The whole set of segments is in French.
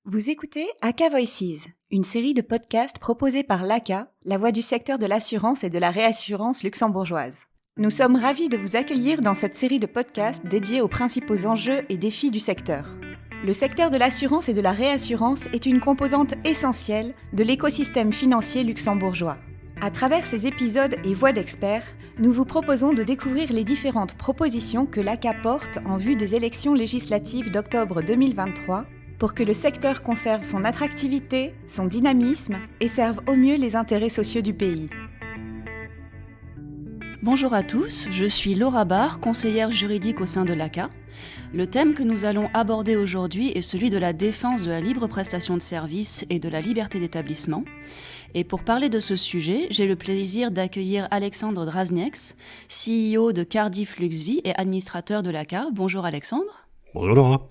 Vous écoutez ACA Voices, une série de podcasts proposés par l'ACA, la voix du secteur de l'assurance et de la réassurance luxembourgeoise. Nous sommes ravis de vous accueillir dans cette série de podcasts dédiés aux principaux enjeux et défis du secteur. Le secteur de l'assurance et de la réassurance est une composante essentielle de l'écosystème financier luxembourgeois. À travers ces épisodes et voix d'experts, nous vous proposons de découvrir les différentes propositions que l'ACA porte en vue des élections législatives d'octobre 2023 pour que le secteur conserve son attractivité, son dynamisme et serve au mieux les intérêts sociaux du pays. Bonjour à tous, je suis Laura Barre, conseillère juridique au sein de l'ACA. Le thème que nous allons aborder aujourd'hui est celui de la défense de la libre prestation de services et de la liberté d'établissement. Et pour parler de ce sujet, j'ai le plaisir d'accueillir Alexandre Draznieks, CEO de Cardiff LuxVie et administrateur de l'ACA. Bonjour Alexandre. Bonjour Laura.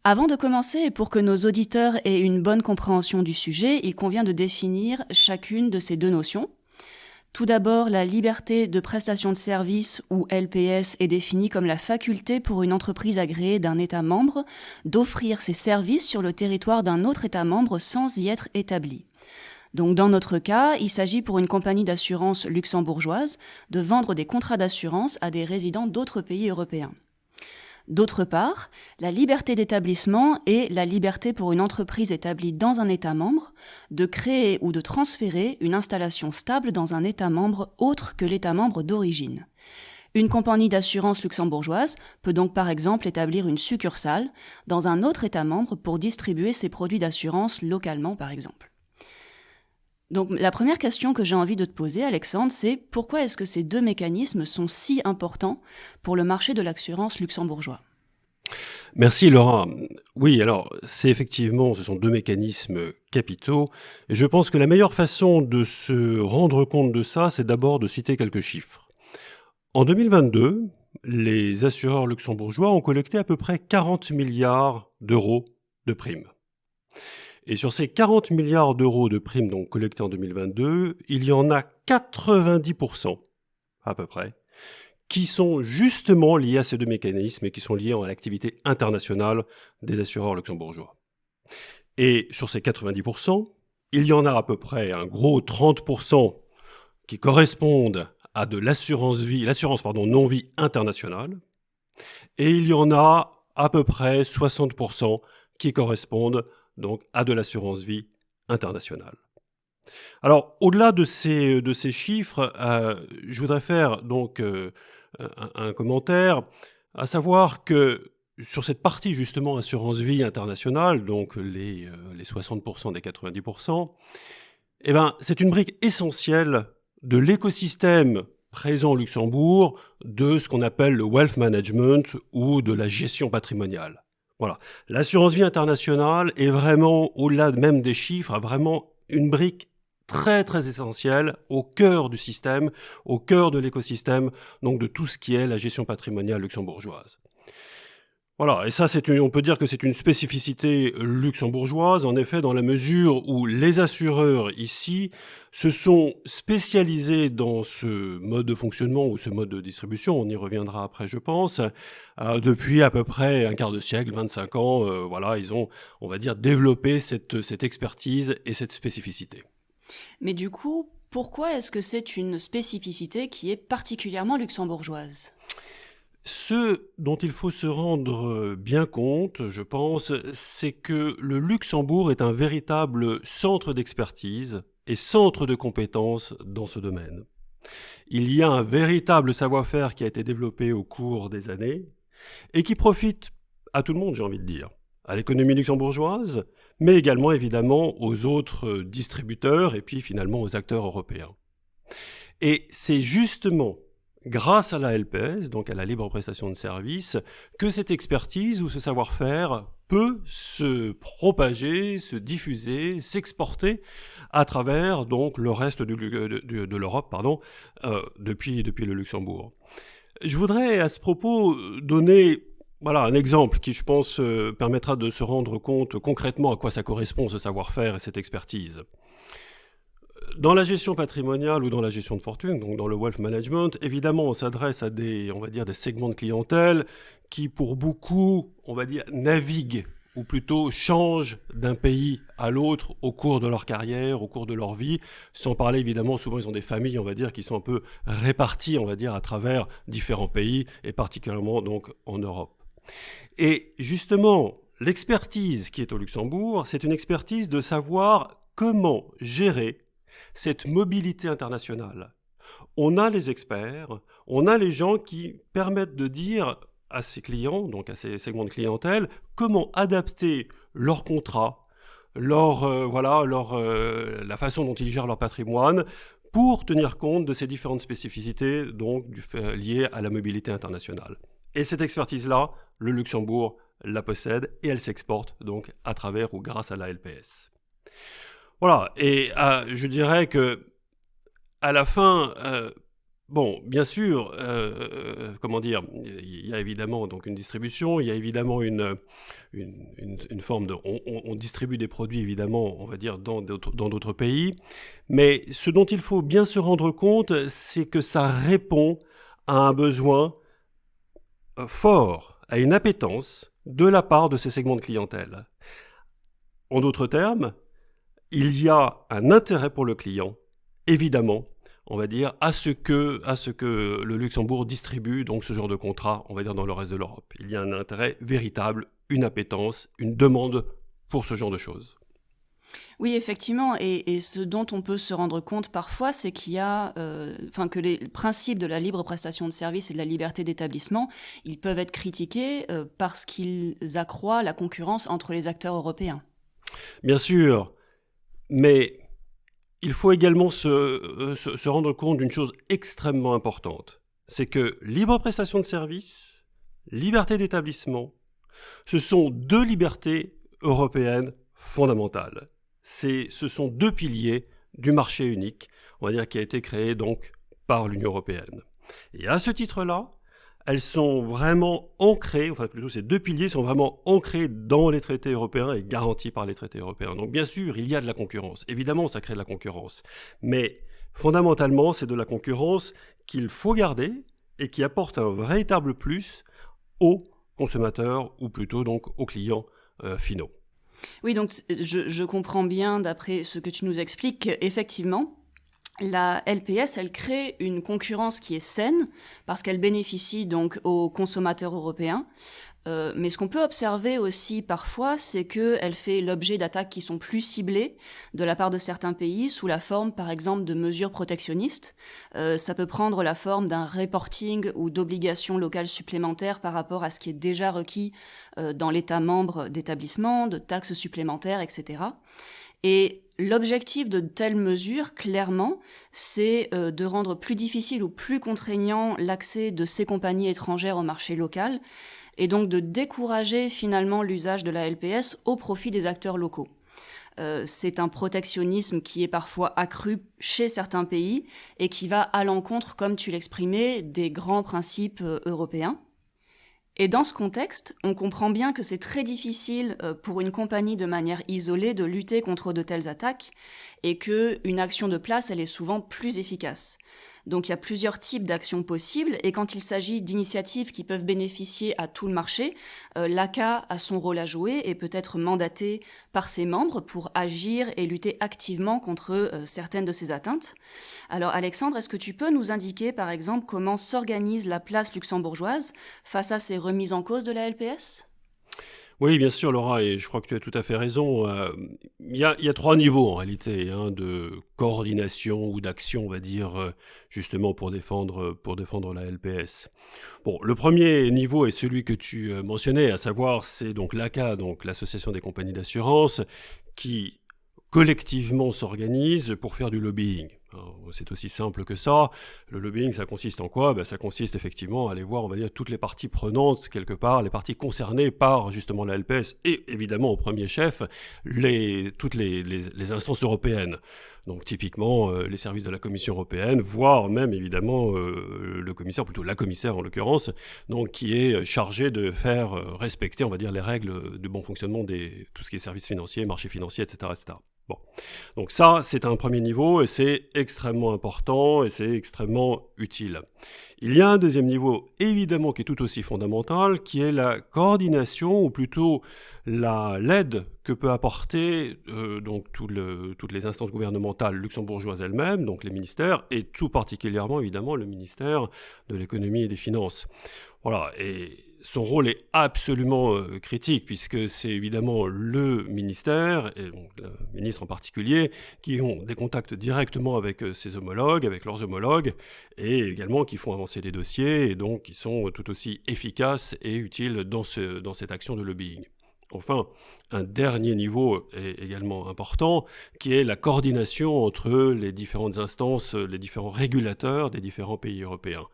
Avant de commencer, et pour que nos auditeurs aient une bonne compréhension du sujet, il convient de définir chacune de ces deux notions. Tout d'abord, la liberté de prestation de services, ou LPS, est définie comme la faculté pour une entreprise agréée d'un État membre d'offrir ses services sur le territoire d'un autre État membre sans y être établi. Donc dans notre cas, il s'agit pour une compagnie d'assurance luxembourgeoise de vendre des contrats d'assurance à des résidents d'autres pays européens. D'autre part, la liberté d'établissement est la liberté pour une entreprise établie dans un État membre de créer ou de transférer une installation stable dans un État membre autre que l'État membre d'origine. Une compagnie d'assurance luxembourgeoise peut donc par exemple établir une succursale dans un autre État membre pour distribuer ses produits d'assurance localement par exemple. Donc la première question que j'ai envie de te poser, Alexandre, c'est pourquoi est-ce que ces deux mécanismes sont si importants pour le marché de l'assurance luxembourgeois ? Merci Laura. Oui, alors ce sont deux mécanismes capitaux. Et je pense que la meilleure façon de se rendre compte de ça, c'est d'abord de citer quelques chiffres. En 2022, les assureurs luxembourgeois ont collecté à peu près 40 milliards d'euros de primes. Et sur ces 40 milliards d'euros de primes donc collectées en 2022, il y en a 90% à peu près qui sont justement liés à ces deux mécanismes et qui sont liés à l'activité internationale des assureurs luxembourgeois. Et sur ces 90%, il y en a à peu près un gros 30% qui correspondent à de l'assurance non-vie internationale, et il y en a à peu près 60% qui correspondent donc à de l'assurance vie internationale. Alors, au-delà de ces chiffres, je voudrais faire donc un commentaire, à savoir que sur cette partie justement assurance vie internationale, donc les 60% des 90%, c'est une brique essentielle de l'écosystème présent au Luxembourg de ce qu'on appelle le wealth management ou de la gestion patrimoniale. Voilà. L'assurance vie internationale est vraiment, au-delà même des chiffres, vraiment une brique très très essentielle au cœur du système, au cœur de l'écosystème, donc de tout ce qui est la gestion patrimoniale luxembourgeoise. Voilà, et ça, on peut dire que c'est une spécificité luxembourgeoise, en effet, dans la mesure où les assureurs ici se sont spécialisés dans ce mode de fonctionnement ou ce mode de distribution, on y reviendra après, je pense, depuis à peu près un quart de siècle, 25 ans, ils ont, on va dire, développé cette expertise et cette spécificité. Mais du coup, pourquoi est-ce que c'est une spécificité qui est particulièrement luxembourgeoise ? Ce dont il faut se rendre bien compte, je pense, c'est que le Luxembourg est un véritable centre d'expertise et centre de compétences dans ce domaine. Il y a un véritable savoir-faire qui a été développé au cours des années et qui profite à tout le monde, j'ai envie de dire, à l'économie luxembourgeoise, mais également évidemment aux autres distributeurs et puis finalement aux acteurs européens. Et c'est justement grâce à la LPS, donc à la libre prestation de services, que cette expertise ou ce savoir-faire peut se propager, se diffuser, s'exporter à travers donc le reste de l'Europe, depuis le Luxembourg. Je voudrais à ce propos donner un exemple qui, je pense, permettra de se rendre compte concrètement à quoi ça correspond, ce savoir-faire et cette expertise. Dans la gestion patrimoniale ou dans la gestion de fortune, donc dans le wealth management, évidemment, on s'adresse à des segments de clientèle qui, pour beaucoup, naviguent ou plutôt changent d'un pays à l'autre au cours de leur carrière, au cours de leur vie, sans parler évidemment, souvent ils ont des familles, on va dire, qui sont un peu réparties, on va dire, à travers différents pays, et particulièrement donc en Europe. Et justement, l'expertise qui est au Luxembourg, c'est une expertise de savoir comment gérer cette mobilité internationale. On a les experts, on a les gens qui permettent de dire à ses clients, donc à ses segments de clientèle, comment adapter leurs contrats, la façon dont ils gèrent leur patrimoine pour tenir compte de ces différentes spécificités donc, liées à la mobilité internationale. Et cette expertise-là, le Luxembourg la possède et elle s'exporte donc à travers ou grâce à la LPS. Voilà, et je dirais que à la fin, bien sûr, il y a évidemment donc une distribution, il y a évidemment une forme de... On distribue des produits, évidemment, on va dire, dans d'autres pays, mais ce dont il faut bien se rendre compte, c'est que ça répond à un besoin fort, à une appétence de la part de ces segments de clientèle. En d'autres termes, il y a un intérêt pour le client, évidemment, on va dire, à ce que le Luxembourg distribue donc ce genre de contrat, on va dire, dans le reste de l'Europe. Il y a un intérêt véritable, une appétence, une demande pour ce genre de choses. Oui, effectivement, et ce dont on peut se rendre compte parfois, c'est qu'il y a, que les principes de la libre prestation de services et de la liberté d'établissement, ils peuvent être critiqués parce qu'ils accroissent la concurrence entre les acteurs européens. Bien sûr, mais il faut également se rendre compte d'une chose extrêmement importante. C'est que libre prestation de services, liberté d'établissement, ce sont deux libertés européennes fondamentales. Ce sont deux piliers du marché unique, on va dire, qui a été créé donc par l'Union européenne. Et à ce titre-là, elles sont vraiment ancrées, enfin plutôt ces deux piliers sont vraiment ancrés dans les traités européens et garantis par les traités européens. Donc bien sûr, il y a de la concurrence. Évidemment, ça crée de la concurrence. Mais fondamentalement, c'est de la concurrence qu'il faut garder et qui apporte un véritable plus aux consommateurs ou plutôt donc aux clients finaux. Oui, donc je comprends bien d'après ce que tu nous expliques, effectivement, la LPS, elle crée une concurrence qui est saine parce qu'elle bénéficie donc aux consommateurs européens. Mais ce qu'on peut observer aussi parfois, c'est qu'elle fait l'objet d'attaques qui sont plus ciblées de la part de certains pays sous la forme, par exemple, de mesures protectionnistes. Ça peut prendre la forme d'un reporting ou d'obligations locales supplémentaires par rapport à ce qui est déjà requis dans l'État membre d'établissement, de taxes supplémentaires, etc. Et l'objectif de telles mesures, clairement, c'est de rendre plus difficile ou plus contraignant l'accès de ces compagnies étrangères au marché local, et donc de décourager finalement l'usage de la LPS au profit des acteurs locaux. C'est un protectionnisme qui est parfois accru chez certains pays et qui va à l'encontre, comme tu l'exprimais, des grands principes européens. Et dans ce contexte, on comprend bien que c'est très difficile pour une compagnie de manière isolée de lutter contre de telles attaques et qu'une action de place, elle est souvent plus efficace. Donc il y a plusieurs types d'actions possibles et quand il s'agit d'initiatives qui peuvent bénéficier à tout le marché, l'ACA a son rôle à jouer et peut être mandaté par ses membres pour agir et lutter activement contre certaines de ces atteintes. Alors Alexandre, est-ce que tu peux nous indiquer par exemple comment s'organise la place luxembourgeoise face à ces remises en cause de la LPS ? Oui, bien sûr, Laura, et je crois que tu as tout à fait raison. Il y a trois niveaux en réalité de coordination ou d'action, on va dire, justement pour défendre la LPS. Bon, le premier niveau est celui que tu mentionnais, à savoir c'est donc l'ACA, donc l'Association des compagnies d'assurance, qui collectivement s'organisent pour faire du lobbying. Alors, c'est aussi simple que ça. Le lobbying, ça consiste en quoi ? Ça consiste effectivement à aller voir, on va dire, toutes les parties prenantes, quelque part, les parties concernées par justement la LPS et évidemment au premier chef, toutes les instances européennes. Donc typiquement les services de la Commission européenne, voire même évidemment le commissaire, plutôt la commissaire en l'occurrence, donc qui est chargé de faire respecter, on va dire, les règles de bon fonctionnement tout ce qui est services financiers, marchés financiers, etc., etc. Bon. Donc ça, c'est un premier niveau et c'est extrêmement important et c'est extrêmement utile. Il y a un deuxième niveau, évidemment, qui est tout aussi fondamental, qui est la coordination, ou plutôt l'aide que peut apporter donc toutes les instances gouvernementales luxembourgeoises elles-mêmes, donc les ministères, et tout particulièrement, évidemment, le ministère de l'économie et des finances. Voilà, et son rôle est absolument critique, puisque c'est évidemment le ministère, et donc le ministre en particulier, qui ont des contacts directement avec ses homologues, avec leurs homologues, et également qui font avancer des dossiers, et donc qui sont tout aussi efficaces et utiles dans cette action de lobbying. Enfin, un dernier niveau est également important, qui est la coordination entre les différentes instances, les différents régulateurs des différents pays européens.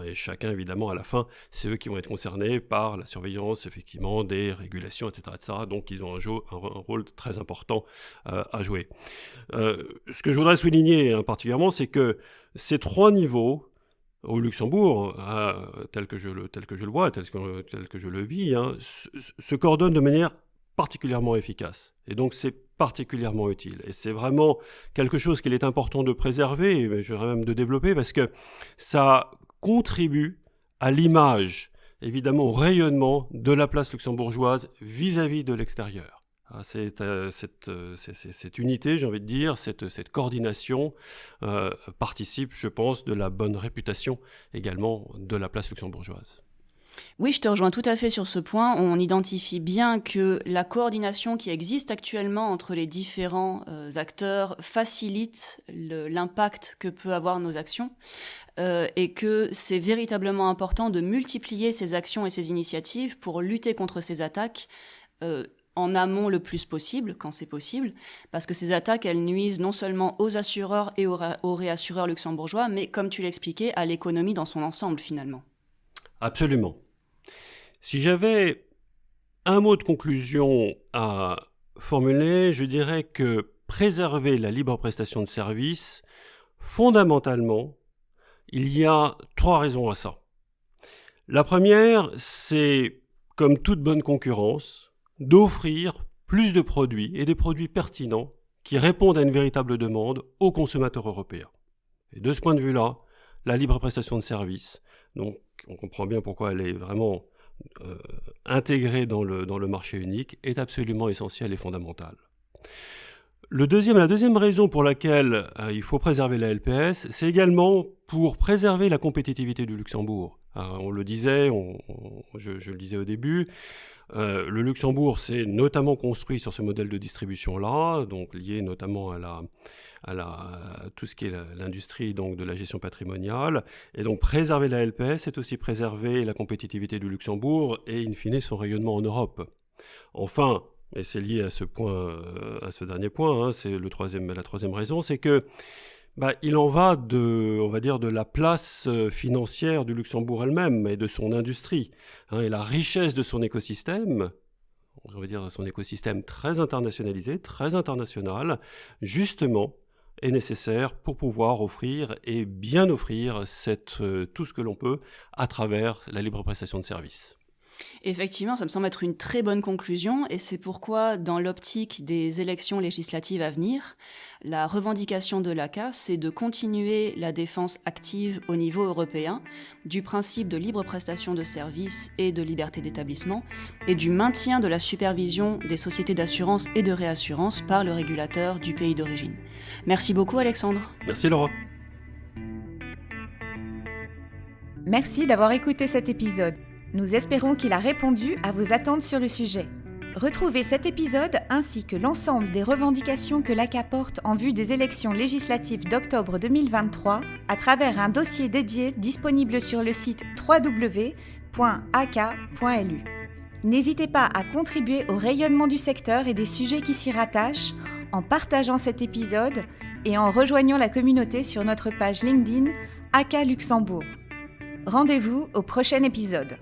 Et chacun, évidemment, à la fin, c'est eux qui vont être concernés par la surveillance, effectivement, des régulations, etc. etc. Donc, ils ont un rôle très important à jouer. Ce que je voudrais souligner particulièrement, c'est que ces trois niveaux, au Luxembourg, tel que je le vois, tel que je le vis, se coordonnent de manière particulièrement efficace. Et donc, c'est particulièrement utile. Et c'est vraiment quelque chose qu'il est important de préserver, et je dirais même de développer, parce que ça contribue à l'image, évidemment au rayonnement de la place luxembourgeoise vis-à-vis de l'extérieur. Cette unité, j'ai envie de dire, cette coordination participe, je pense, de la bonne réputation également de la place luxembourgeoise. Oui, je te rejoins tout à fait sur ce point. On identifie bien que la coordination qui existe actuellement entre les différents acteurs facilite l'impact que peut avoir nos actions et que c'est véritablement important de multiplier ces actions et ces initiatives pour lutter contre ces attaques en amont le plus possible, quand c'est possible, parce que ces attaques, elles nuisent non seulement aux assureurs et aux réassureurs luxembourgeois, mais comme tu l'expliquais, à l'économie dans son ensemble finalement. Absolument. Si j'avais un mot de conclusion à formuler, je dirais que préserver la libre prestation de services, fondamentalement, il y a 3 raisons à ça. La première, c'est, comme toute bonne concurrence, d'offrir plus de produits et des produits pertinents qui répondent à une véritable demande aux consommateurs européens. Et de ce point de vue-là, la libre prestation de services, donc on comprend bien pourquoi elle est vraiment intégrée dans le marché unique, est absolument essentielle et fondamentale. La deuxième raison pour laquelle il faut préserver la LPS, c'est également pour préserver la compétitivité du Luxembourg. On le disait, je le disais au début, le Luxembourg s'est notamment construit sur ce modèle de distribution-là, donc lié notamment à tout ce qui est l'industrie donc, de la gestion patrimoniale. Et donc préserver la LPS, c'est aussi préserver la compétitivité du Luxembourg et in fine son rayonnement en Europe. Enfin, et c'est lié à ce dernier point, c'est la troisième raison, c'est que il en va de la place financière du Luxembourg elle-même et de son industrie, et la richesse de son écosystème, on va dire son écosystème très internationalisé, très international, justement, est nécessaire pour pouvoir offrir et bien offrir tout ce que l'on peut à travers la libre prestation de services. Effectivement, ça me semble être une très bonne conclusion et c'est pourquoi, dans l'optique des élections législatives à venir, la revendication de l'ACA, c'est de continuer la défense active au niveau européen du principe de libre prestation de services et de liberté d'établissement et du maintien de la supervision des sociétés d'assurance et de réassurance par le régulateur du pays d'origine. Merci beaucoup Alexandre. Merci Laura. Merci d'avoir écouté cet épisode. Nous espérons qu'il a répondu à vos attentes sur le sujet. Retrouvez cet épisode ainsi que l'ensemble des revendications que l'ACA porte en vue des élections législatives d'octobre 2023 à travers un dossier dédié disponible sur le site www.aca.lu. N'hésitez pas à contribuer au rayonnement du secteur et des sujets qui s'y rattachent en partageant cet épisode et en rejoignant la communauté sur notre page LinkedIn ACA Luxembourg. Rendez-vous au prochain épisode.